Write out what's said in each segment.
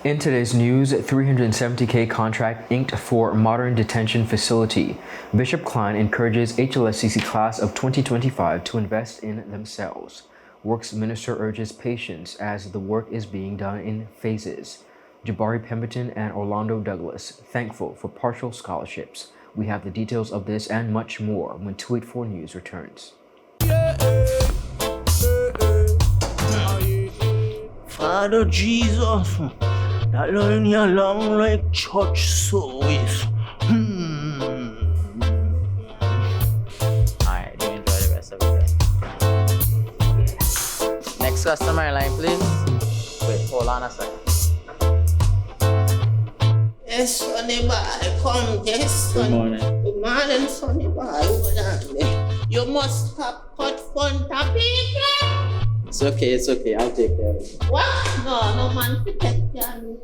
In today's news, $370K contract inked for modern detention facility. Bishop CLINE encourages HLSCC class of 2025 to invest in themselves. Works Minister urges patience as the work is being done in phases. JABARI Pemberton and Orlando Douglas thankful for partial scholarships. We have the details of this and much more when 284 News returns. Father Jesus, that line here long like church service. Alright, you enjoy the rest of the day. Next customer line, please. Wait, hold on a second. Yes, Sonny boy, come, yes, Sonny. Good morning. Good morning, Sonny boy. Hold on there. You must have cut fun to people. It's okay, I'll take care of it. What? No man to take care of me.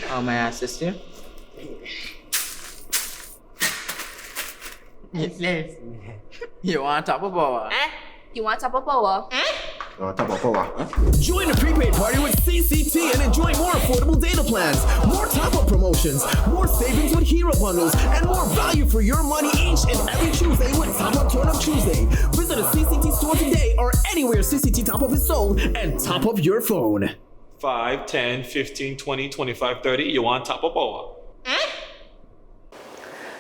How may I assist you? Yes. You want top of power? You want top of power? Join the prepaid party with CCT and enjoy more affordable data plans, more top-up promotions, more savings with hero bundles, and more value for your money each and every Tuesday with Top Up Turn Up Tuesday. Visit a CCT store today or anywhere CCT Top Up is sold and top up your phone. 5, 10, 15, 20, 25, 30. You want top of power?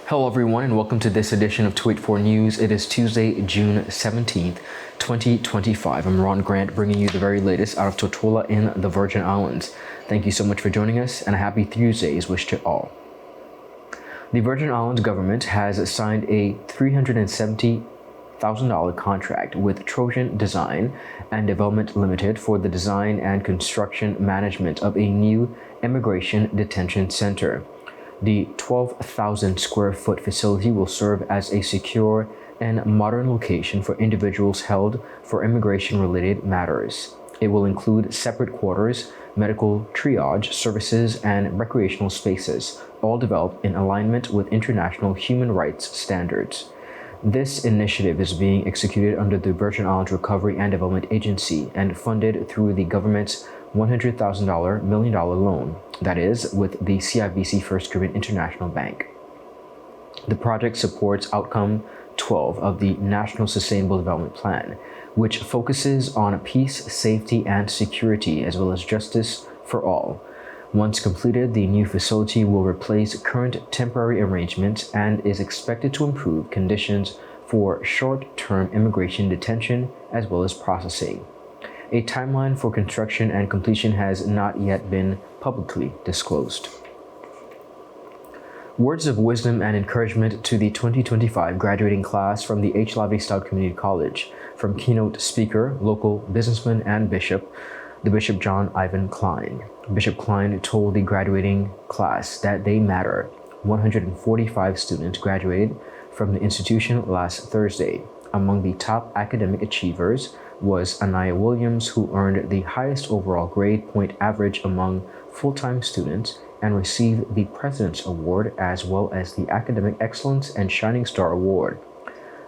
Hello everyone and welcome to this edition of 284 News. It is Tuesday, June 17th, 2025. I'm Ron Grant bringing you the very latest out of Tortola in the Virgin Islands. Thank you so much for joining us and a happy Tuesday is wished to all. The Virgin Islands government has signed a $370,000 contract with Trojan Design and Development Limited for the design and construction management of a new immigration detention center. The 12,000 square foot facility will serve as a secure and modern location for individuals held for immigration-related matters. It will include separate quarters, medical triage services, and recreational spaces, all developed in alignment with international human rights standards. This initiative is being executed under the Virgin Islands Recovery and Development Agency and funded through the government's $100,000 million loan, that is, with the CIBC First Caribbean International Bank. The project supports Outcome 12 of the National Sustainable Development Plan, which focuses on peace, safety, and security, as well as justice for all. Once completed, the new facility will replace current temporary arrangements and is expected to improve conditions for short-term immigration detention as well as processing. A timeline for construction and completion has not yet been publicly disclosed. Words of wisdom and encouragement to the 2025 graduating class from the HLSCC Stout Community College from keynote speaker, local businessman and bishop, the Bishop John Ivan CLINE. Bishop CLINE told the graduating class that they matter. 145 students graduated from the institution last Thursday. Among the top academic achievers was Anaya Williams, who earned the highest overall grade point average among full-time students and received the President's Award as well as the Academic Excellence and Shining Star Award.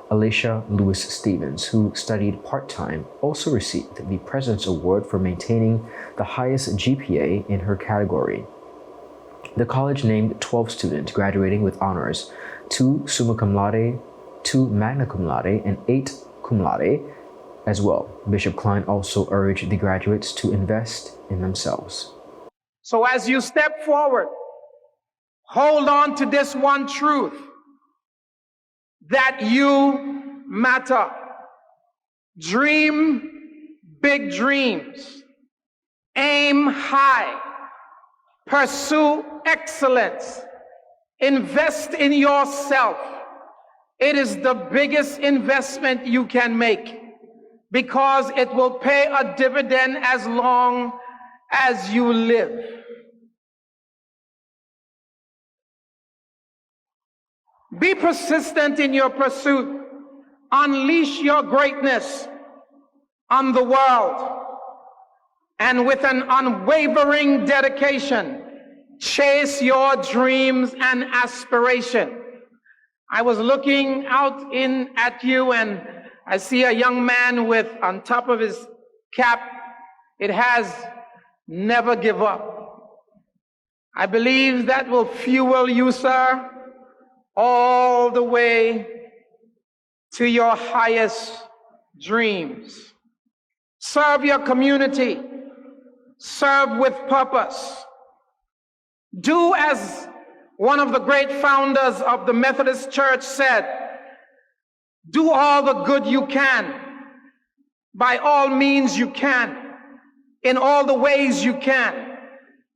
Alicia Lewis Stevens, who studied part-time, also received the President's Award for maintaining the highest GPA in her category. The college named 12 students graduating with honors, 2 summa cum laude, 2 magna cum laude, and 8 cum laude as well. Bishop CLINE also urged the graduates to invest in themselves. So as you step forward, hold on to this one truth, that you matter. Dream big dreams. Aim high. Pursue excellence. Invest in yourself. It is the biggest investment you can make because it will pay a dividend as long as you live. Be persistent in your pursuit. Unleash your greatness on the world. And with an unwavering dedication, chase your dreams and aspiration. I was looking out at you and I see a young man with, on top of his cap, It has never give up. I believe that will fuel you, sir, all the way to your highest dreams. Serve your community. Serve with purpose. Do as one of the great founders of the Methodist Church said, do all the good you can, by all means you can, in all the ways you can,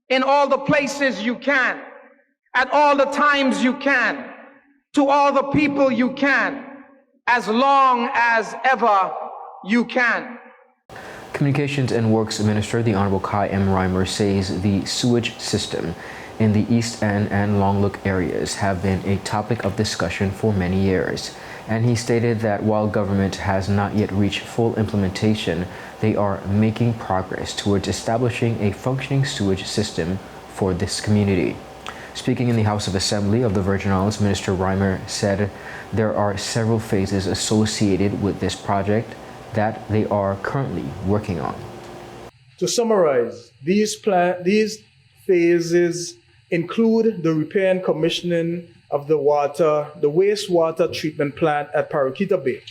in all the places you can, at all the times you can, to all the people you can, as long as ever you can. Communications and Works Minister, the Honorable Kai M. Reimer, says the sewage system in the East End and Long Look areas have been a topic of discussion for many years. And he stated that while government has not yet reached full implementation, they are making progress towards establishing a functioning sewage system for this community. Speaking in the House of Assembly of the Virgin Islands, Minister Reimer said there are several phases associated with this project that they are currently working on. To summarize, these phases include the repair and commissioning of the wastewater treatment plant at Paraquita Bay,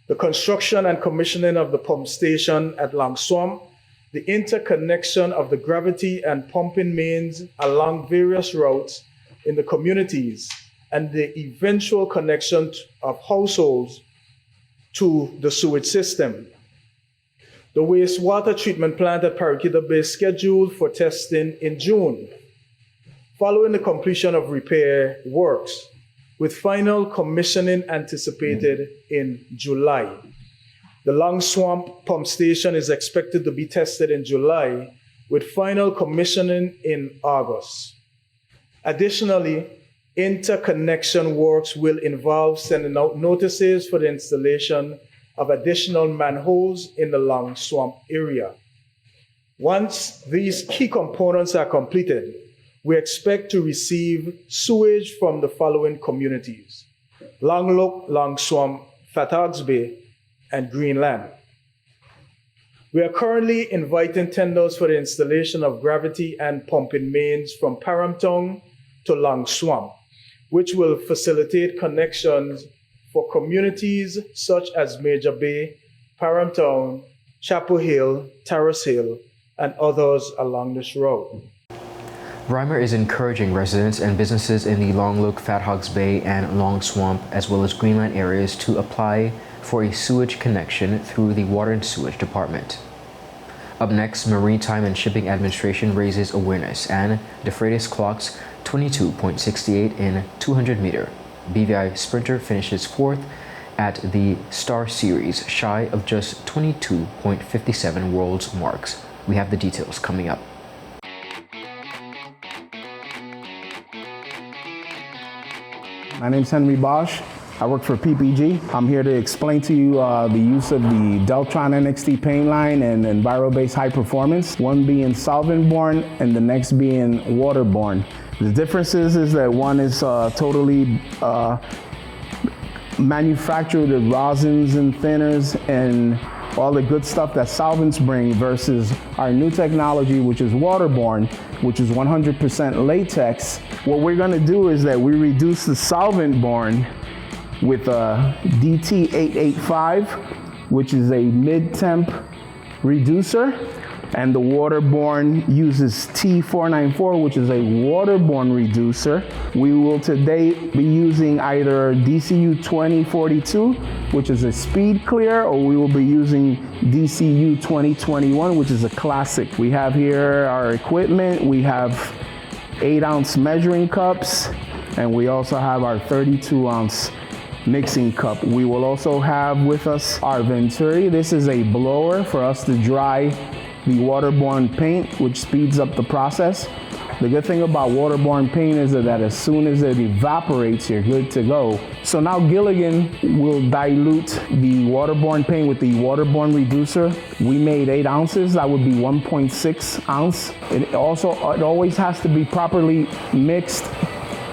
the construction and commissioning of the pump station at Long Swamp, the interconnection of the gravity and pumping mains along various routes in the communities, and the eventual connection of households to the sewage system. The wastewater treatment plant at Paraquita Bay is scheduled for testing in June, following the completion of repair works, with final commissioning anticipated in July. The Long Swamp pump station is expected to be tested in July, with final commissioning in August. Additionally, interconnection works will involve sending out notices for the installation of additional manholes in the Long Swamp area. Once these key components are completed, we expect to receive sewage from the following communities: Long Look, Long Swamp, Fat Hogs Bay, and Greenland. We are currently inviting tenders for the installation of gravity and pumping mains from Paramtown to Long Swamp, which will facilitate connections for communities such as Major Bay, Paramtown, Chapel Hill, Terrace Hill, and others along this road. Reimer is encouraging residents and businesses in the Long Look, Fat Hogs Bay, and Long Swamp, as well as Greenland areas to apply for a sewage connection through the Water and Sewage Department. Up next, Maritime and Shipping Administration raises awareness and DEFREITAS clocks 22.68 in 200-meter. BVI Sprinter finishes 4th at the Star Series, shy of just 22.57 world's marks. We have the details coming up. My name is Henry Bosch. I work for PPG. I'm here to explain to you the use of the Deltron NXT paint line and Enviro-based high performance, one being solvent-borne and the next being waterborne. The difference is that one is totally manufactured with rosins and thinners and all the good stuff that solvents bring, versus our new technology, which is waterborne, which is 100% latex. What we're gonna do is that we reduce the solvent-borne with a DT885, which is a mid-temp reducer, and the waterborne uses T494, which is a waterborne reducer. We will today be using either DCU 2042, which is a speed clear, or we will be using DCU 2021, which is a classic. We have here our equipment. We have 8-ounce measuring cups, and we also have our 32-ounce mixing cup. We will also have with us our Venturi. This is a blower for us to dry the waterborne paint, which speeds up the process. The good thing about waterborne paint is that as soon as it evaporates, you're good to go. So now Gilligan will dilute the waterborne paint with the waterborne reducer. We made 8 ounces, that would be 1.6 ounce. It always has to be properly mixed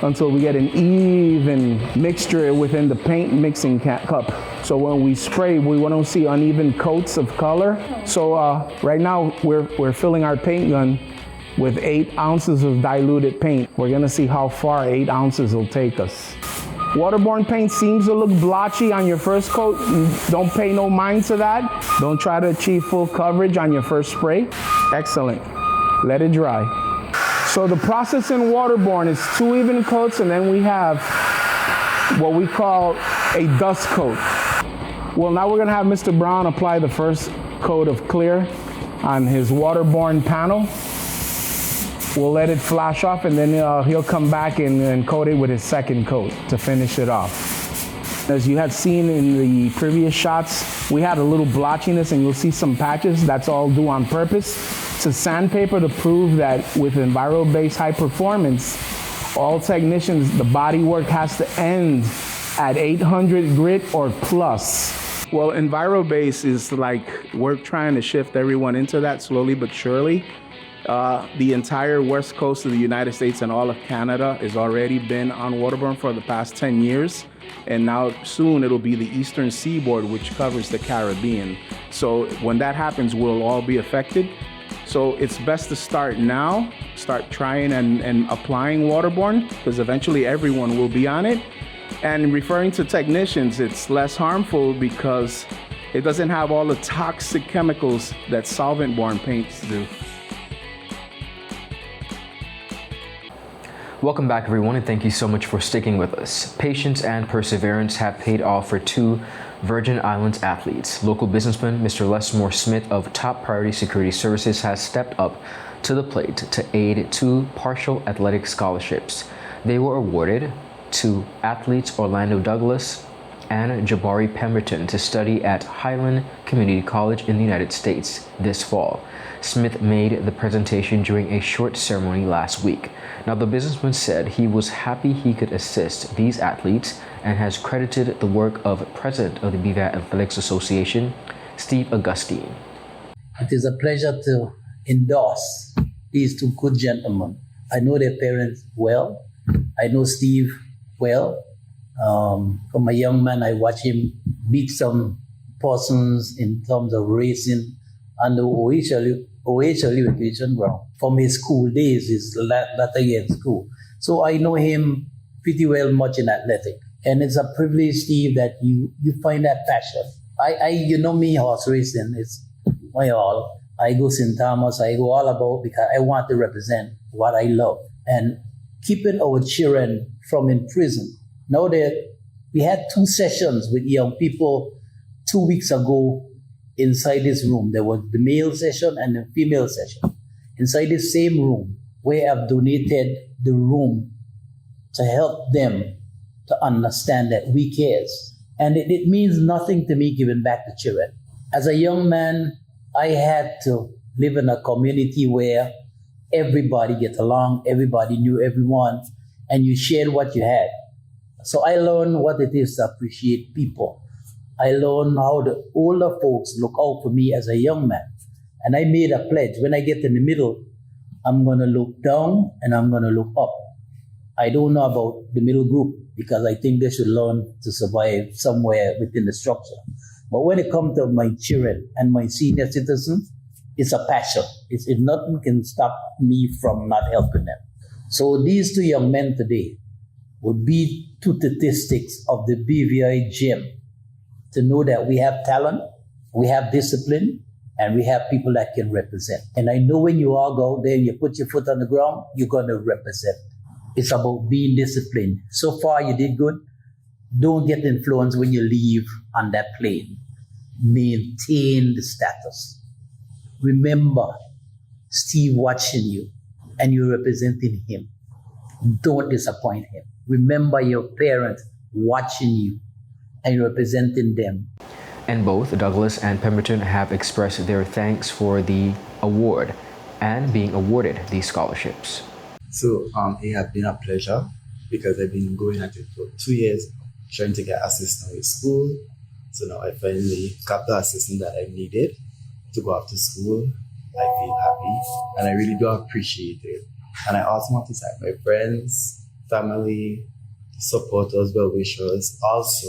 until we get an even mixture within the paint mixing cup. So when we spray, we don't see uneven coats of color. So right now we're filling our paint gun with 8 ounces of diluted paint. We're gonna see how far 8 ounces will take us. Waterborne paint seems to look blotchy on your first coat. Don't pay no mind to that. Don't try to achieve full coverage on your first spray. Excellent. Let it dry. So the process in waterborne is 2 even coats, and then we have what we call a dust coat. Well, now we're gonna have Mr. Brown apply the first coat of clear on his waterborne panel. We'll let it flash off, and then he'll come back and coat it with his second coat to finish it off. As you had seen in the previous shots, we had a little blotchiness, and you'll see some patches. That's all due on purpose to sandpaper to prove that with Enviro-based high performance, all technicians, the body work has to end at 800 grit or plus. Well, Enviro-based is like we're trying to shift everyone into that slowly but surely. The entire west coast of the United States and all of Canada has already been on waterborne for the past 10 years. And now soon it'll be the eastern seaboard, which covers the Caribbean. So when that happens, we'll all be affected. So it's best to start now, start trying and applying waterborne, because eventually everyone will be on it. And referring to technicians, it's less harmful because it doesn't have all the toxic chemicals that solvent-borne paints do. Welcome back, everyone, and thank you so much for sticking with us. Patience and perseverance have paid off for 2 Virgin Islands athletes. Local businessman Mr. Lesmore Smith of Top Priority Security Services has stepped up to the plate to aid 2 partial athletic scholarships. They were awarded to athletes Orlando Douglas and Jabari Pemberton to study at Highland Community College in the United States this fall. Smith made the presentation during a short ceremony last week. Now, the businessman said he was happy he could assist these athletes and has credited the work of President of the BVAT Athletics Association, Steve Augustine. It is a pleasure to endorse these 2 good gentlemen. I know their parents well. I know Steve well. From a young man, I watched him beat some persons in terms of racing on the OHL evacuation ground from his school days, his latter year in school. So I know him pretty well, much in athletic. And it's a privilege, Steve, that you find that passion. You know me, horse racing, it's my all. I go St. Thomas, I go all about because I want to represent what I love. And keeping our children from in prison. Now that we had 2 sessions with young people 2 weeks ago inside this room. There was the male session and the female session. Inside the same room, where I've donated the room to help them to understand that we cares. And it means nothing to me giving back to children. As a young man, I had to live in a community where everybody get along, everybody knew everyone, and you shared what you had. So I learned what it is to appreciate people. I learned how the older folks look out for me as a young man. And I made a pledge. When I get in the middle, I'm going to look down and I'm going to look up. I don't know about the middle group because I think they should learn to survive somewhere within the structure. But when it comes to my children and my senior citizens, it's a passion. It's nothing can stop me from not helping them. So these 2 young men today would be 2 statistics of the BVI gym to know that we have talent, we have discipline, and we have people that can represent. And I know when you all go out there, you put your foot on the ground, you're going to represent. It's about being disciplined. So far, you did good. Don't get influenced when you leave on that plane. Maintain the status. Remember, Steve watching you, and you're representing him. Don't disappoint him. Remember your parents watching you, and you're representing them. And both Douglas and Pemberton have expressed their thanks for the award and being awarded these scholarships. So it has been a pleasure because I've been going at it for 2 years, trying to get assistance with school. So now I finally got the assistance that I needed to go after school. I feel happy and I really do appreciate it. And I also want to thank my friends family, supporters, well-wishers, also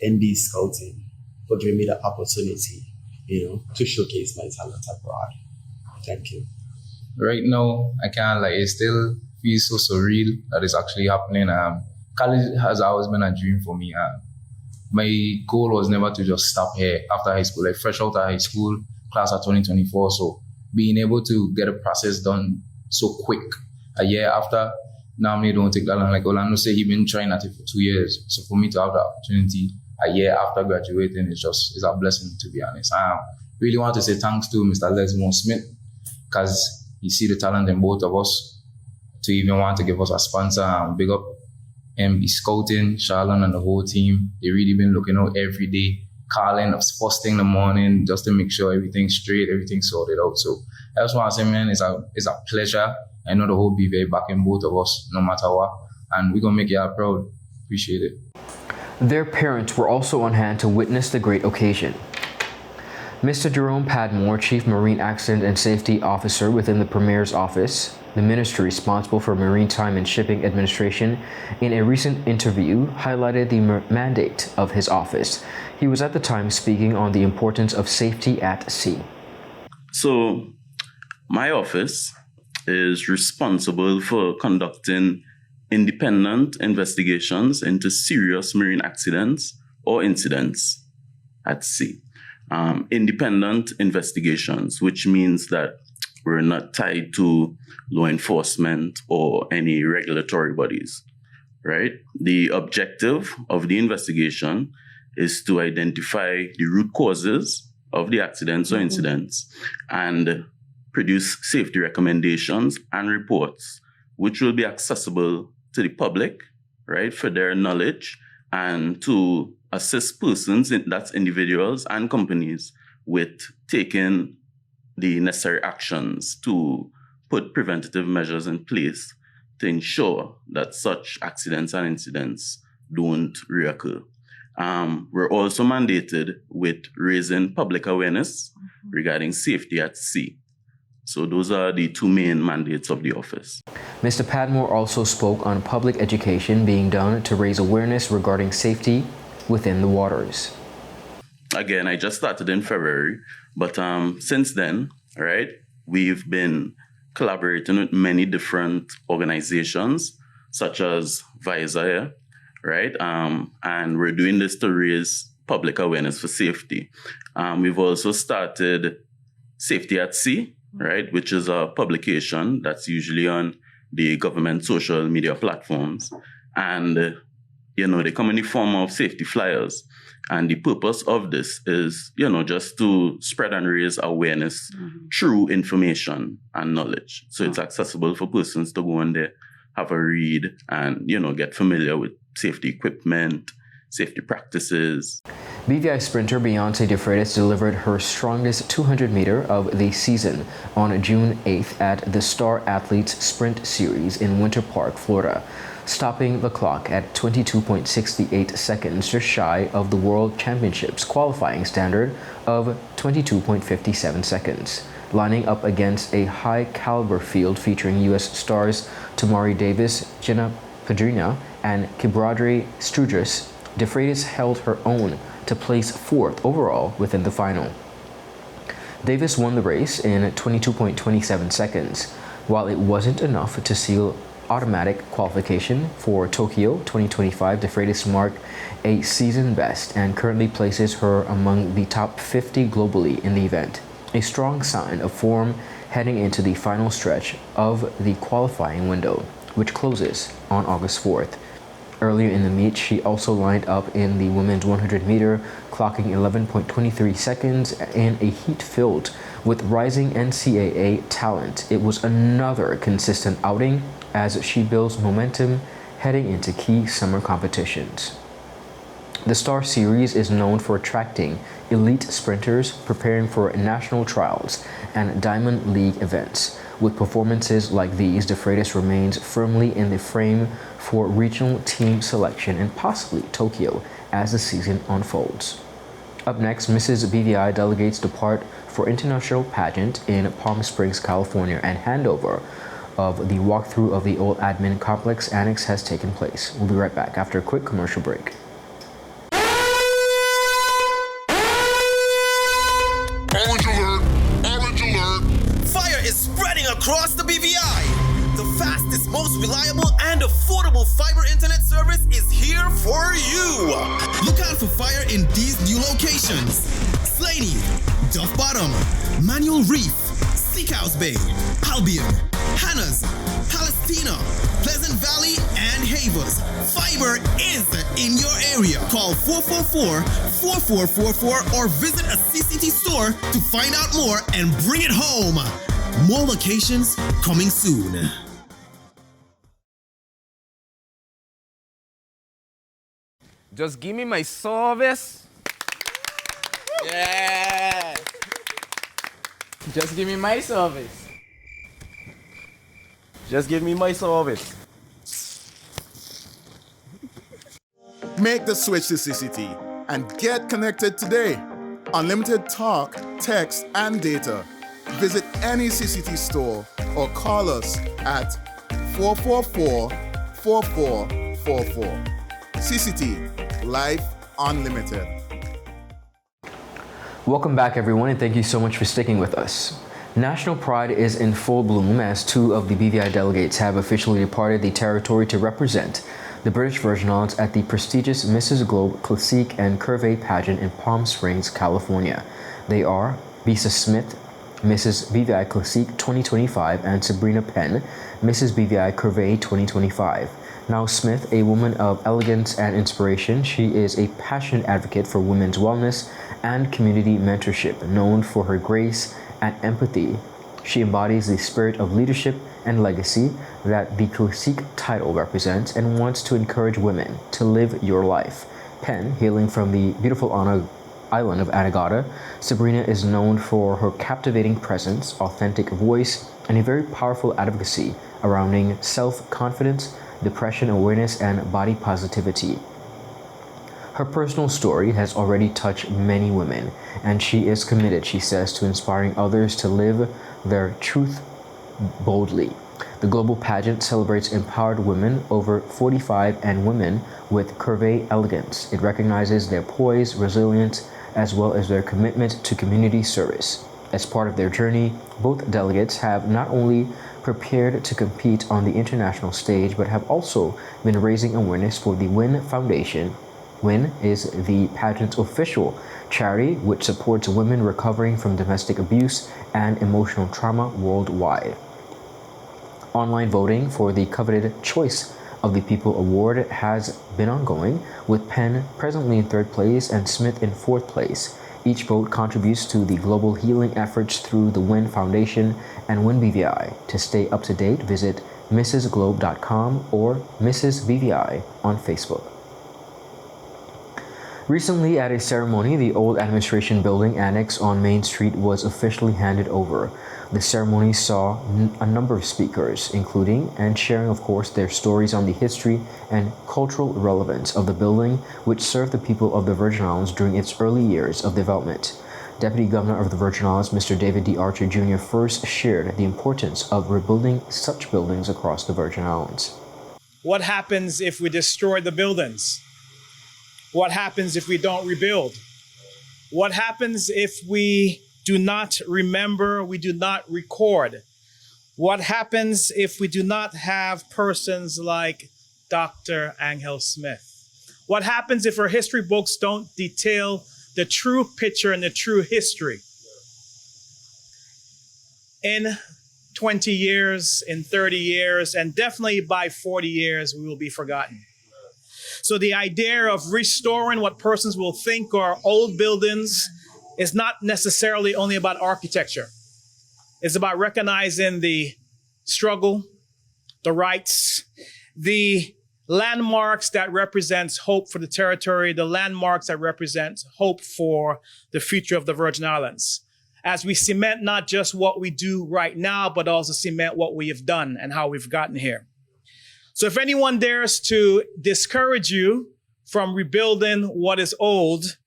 ND Scouting for giving me the opportunity, to showcase my talent abroad. Thank you. Right now, I can't lie, it still feels so surreal that it's actually happening. College has always been a dream for me. My goal was never to just stop here after high school, like fresh out of high school, class of 2024. So being able to get a process done so quick, a year after, normally don't take that long. Like Orlando said, he's been trying at it for 2 years. So for me to have the opportunity a year after graduating is a blessing, to be honest. I really want to say thanks to Mr. Lesmore Smith, because he see the talent in both of us to even want to give us a sponsor. Big up MB Scouting, Charlon and the whole team. They really been looking out every day, calling first thing in the morning just to make sure everything's straight, everything's sorted out. So I just want to say, man, it's a pleasure. I know the whole BVA backing both of us, no matter what, and we're going to make y'all proud. Appreciate it. Their parents were also on hand to witness the great occasion. Mr. Jerome Padmore, Chief Marine Accident and Safety Officer within the Premier's Office, the ministry responsible for Maritime and Shipping Administration, in a recent interview highlighted the mandate of his office. He was at the time speaking on the importance of safety at sea. So, my office is responsible for conducting independent investigations into serious marine accidents or incidents at sea. Independent investigations, which means that we're not tied to law enforcement or any regulatory bodies, right? The objective of the investigation is to identify the root causes of the accidents or incidents and produce safety recommendations and reports, which will be accessible to the public, right, for their knowledge, and to assist persons, that's individuals and companies, with taking the necessary actions to put preventative measures in place to ensure that such accidents and incidents don't reoccur. We're also mandated with raising public awareness regarding safety at sea. So those are the two main mandates of the office. Mr. Padmore also spoke on public education being done to raise awareness regarding safety within the waters. Again, I just started in February, but since then, right, we've been collaborating with many different organizations, such as VISA, right? And we're doing this to raise public awareness for safety. We've also started Safety at Sea, right, which is a publication that's usually on the government social media platforms. And, they come in the form of safety flyers. And the purpose of this is, just to spread and raise awareness through information and knowledge. So it's accessible for persons to go on there, have a read, and, get familiar with safety equipment, safety practices. BVI sprinter Beyonce DeFreitas delivered her strongest 200-meter of the season on June 8th at the Star Athletes Sprint Series in Winter Park, Florida, stopping the clock at 22.68 seconds, just shy of the World Championships qualifying standard of 22.57 seconds. Lining up against a high-caliber field featuring U.S. stars Tamari Davis, Jenna Padrina, and Kibradre Strudris, DeFreitas held her own to place 4th overall within the final. Davis won the race in 22.27 seconds. While it wasn't enough to seal automatic qualification for Tokyo 2025, DeFreitas marked a season best and currently places her among the top 50 globally in the event, a strong sign of form heading into the final stretch of the qualifying window, which closes on August 4th. Earlier in the meet, she also lined up in the women's 100-meter, clocking 11.23 seconds in a heat filled with rising NCAA talent. It was another consistent outing as she builds momentum heading into key summer competitions. The Star Series is known for attracting elite sprinters preparing for national trials and Diamond League events. With performances like these, DeFreitas remains firmly in the frame for regional team selection and possibly Tokyo as the season unfolds. Up next, Mrs. BVI delegates depart for international pageant in Palm Springs, California, and handover of the walkthrough of the old admin complex annex has taken place. We'll be right back after a quick commercial break. Orange alert! Orange alert! Fire is spreading across the BVI. The fastest, most reliable, and affordable fiber internet service is here for you. Look out for fire in these new locations: Slaney, Duff Bottom, Manual Reef, Seacows Bay, Albion, Hannah's, Palestina, Pleasant Valley, and Havers. Fiber is in your area. Call 444-4444 or visit a CCT store to find out more and bring it home. More locations coming soon. Just give me my service. Yeah. Just give me my service. Just give me my service. Make the switch to CCT and get connected today. Unlimited talk, text, and data. Visit any CCT store or call us at 444-4444. CCT, Life Unlimited. Welcome back, everyone, and thank you so much for sticking with us. National pride is in full bloom as 2 of the BVI delegates have officially departed the territory to represent the British Virgin Islands at the prestigious Mrs. Globe Classique and Curvy pageant in Palm Springs, California. They are Bisa Smith, Mrs. BVI Classique 2025, and Sabrina Penn, Mrs. BVI Curvy 2025. Now Smith, a woman of elegance and inspiration, she is a passionate advocate for women's wellness and community mentorship, known for her grace and empathy. She embodies the spirit of leadership and legacy that the Classique title represents and wants to encourage women to live your life. Penn, hailing from the beautiful island of Anegada, Sabrina is known for her captivating presence, authentic voice, and a very powerful advocacy surrounding self-confidence, depression awareness, and body positivity. Her personal story has already touched many women, and she is committed, she says, to inspiring others to live their truth boldly. The global pageant celebrates empowered women over 45 and women with curvy elegance. It recognizes their poise, resilience, as well as their commitment to community service. As part of their journey, both delegates have not only prepared to compete on the international stage, but have also been raising awareness for the WIN Foundation. WIN is the pageant's official charity which supports women recovering from domestic abuse and emotional trauma worldwide. Online voting for the coveted Choice of the People Award has been ongoing, with Penn presently in 3rd place and Smith in 4th place. Each vote contributes to the global healing efforts through the WIN Foundation and WIN BVI. To stay up to date, visit mrsglobe.com or Mrs. BVI on Facebook. Recently, at a ceremony, the old administration building annex on Main Street was officially handed over. The ceremony saw a number of speakers, including and sharing, of course, their stories on the history and cultural relevance of the building, which served the people of the Virgin Islands during its early years of development. Deputy Governor of the Virgin Islands, Mr. David D. Archer Jr., first shared the importance of rebuilding such buildings across the Virgin Islands. What happens if we destroy the buildings? What happens if we don't rebuild? What happens if we do not remember, we do not record? What happens if we do not have persons like Dr. Angel Smith? What happens if our history books don't detail the true picture and the true history? In 20 years, in 30 years, and definitely by 40 years, we will be forgotten. So the idea of restoring what persons will think are old buildings is not necessarily only about architecture. It's about recognizing the struggle, the rights, the landmarks that represents hope for the territory, the landmarks that represent hope for the future of the Virgin Islands. As we cement not just what we do right now, but also cement what we have done and how we've gotten here. So if anyone dares to discourage you from rebuilding what is old,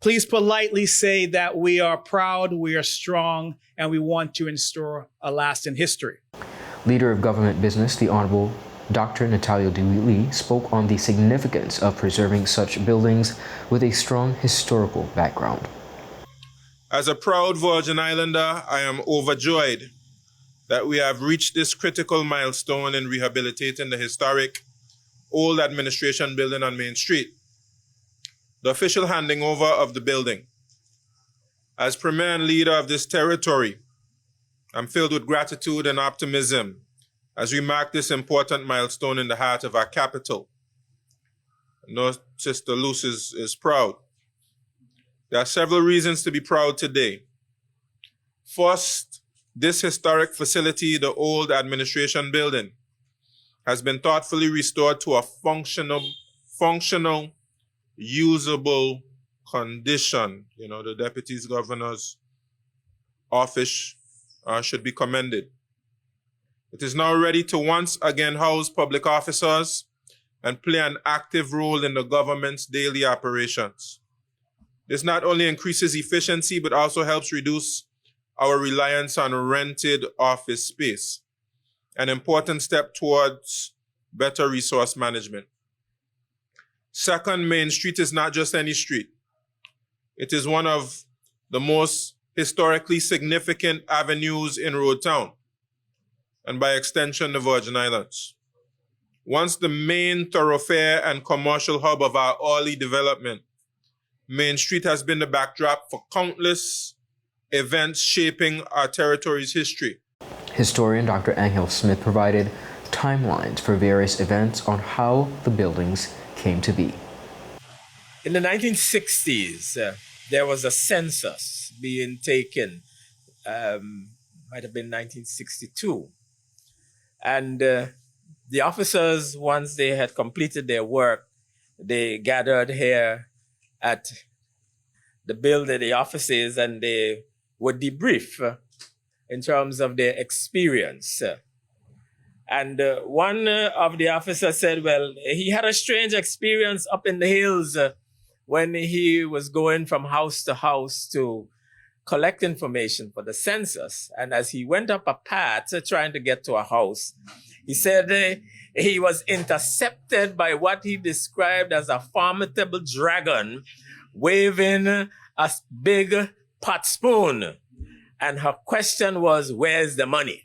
please politely say that we are proud, we are strong, and we want to install a lasting history. Leader of Government Business, the Honorable Dr. Natalia Dewey Lee, spoke on the significance of preserving such buildings with a strong historical background. As a proud Virgin Islander, I am overjoyed that we have reached this critical milestone in rehabilitating the historic old administration building on Main Street. The official handing over of the building. As Premier and leader of this territory, I'm filled with gratitude and optimism as we mark this important milestone in the heart of our capital. I know Sister Luce is proud. There are several reasons to be proud today. First, this historic facility, the old administration building, has been thoughtfully restored to a functional, usable condition. You know, the Deputy Governor's office should be commended. It is now ready to once again house public officers and play an active role in the government's daily operations. This not only increases efficiency, but also helps reduce our reliance on rented office space, an important step towards better resource management. Second, Main Street is not just any street. It is one of the most historically significant avenues in Road Town, and by extension, the Virgin Islands. Once the main thoroughfare and commercial hub of our early development, Main Street has been the backdrop for countless events shaping our territory's history. Historian Dr. Angel Smith provided timelines for various events on how the buildings came to be. In the 1960s, there was a census being taken, might have been 1962. And the officers, once they had completed their work, they gathered here at the building, the offices, and they would debrief in terms of their experience. And one of the officers said, well, he had a strange experience up in the hills when he was going from house to house to collect information for the census. And as he went up a path trying to get to a house, he said he was intercepted by what he described as a formidable dragon waving a big pot spoon. And her question was, where's the money?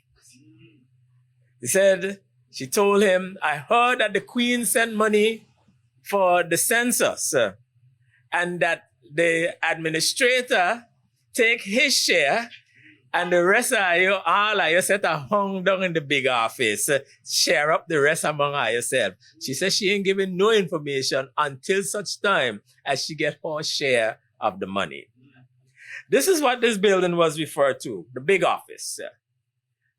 He said, she told him, I heard that the Queen sent money for the census and that the administrator take his share and the rest of you, all of you set a hung down in the big office, share up the rest among yourself. She said she ain't giving no information until such time as she get her share of the money. This is what this building was referred to, the big office.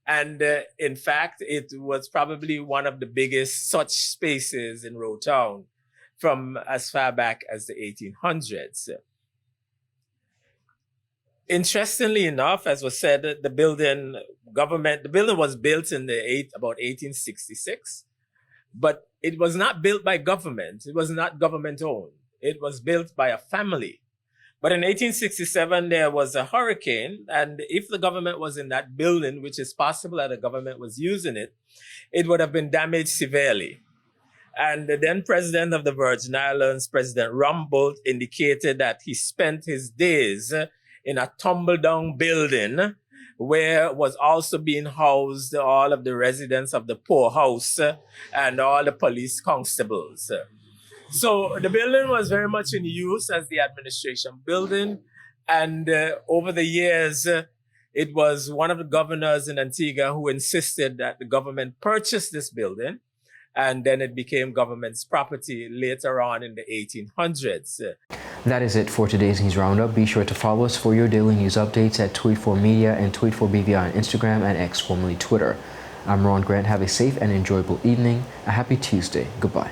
And in fact, it was probably one of the biggest such spaces in Road Town from as far back as the 1800s. Interestingly enough, as was said, the building was built in about 1866, but it was not built by government. It was not government owned. It was built by a family. But in 1867, there was a hurricane, and if the government was in that building, which is possible that the government was using it, it would have been damaged severely. And the then president of the Virgin Islands, President Rumbold, indicated that he spent his days in a tumble-down building where was also being housed all of the residents of the poorhouse and all the police constables. So the building was very much in use as the administration building. And over the years, it was one of the governors in Antigua who insisted that the government purchase this building. And then it became government's property later on in the 1800s. That is it for today's News Roundup. Be sure to follow us for your daily news updates at Tweet4Media and Tweet4BVI on Instagram and X, formerly Twitter. I'm Ron Grant. Have a safe and enjoyable evening. A happy Tuesday. Goodbye.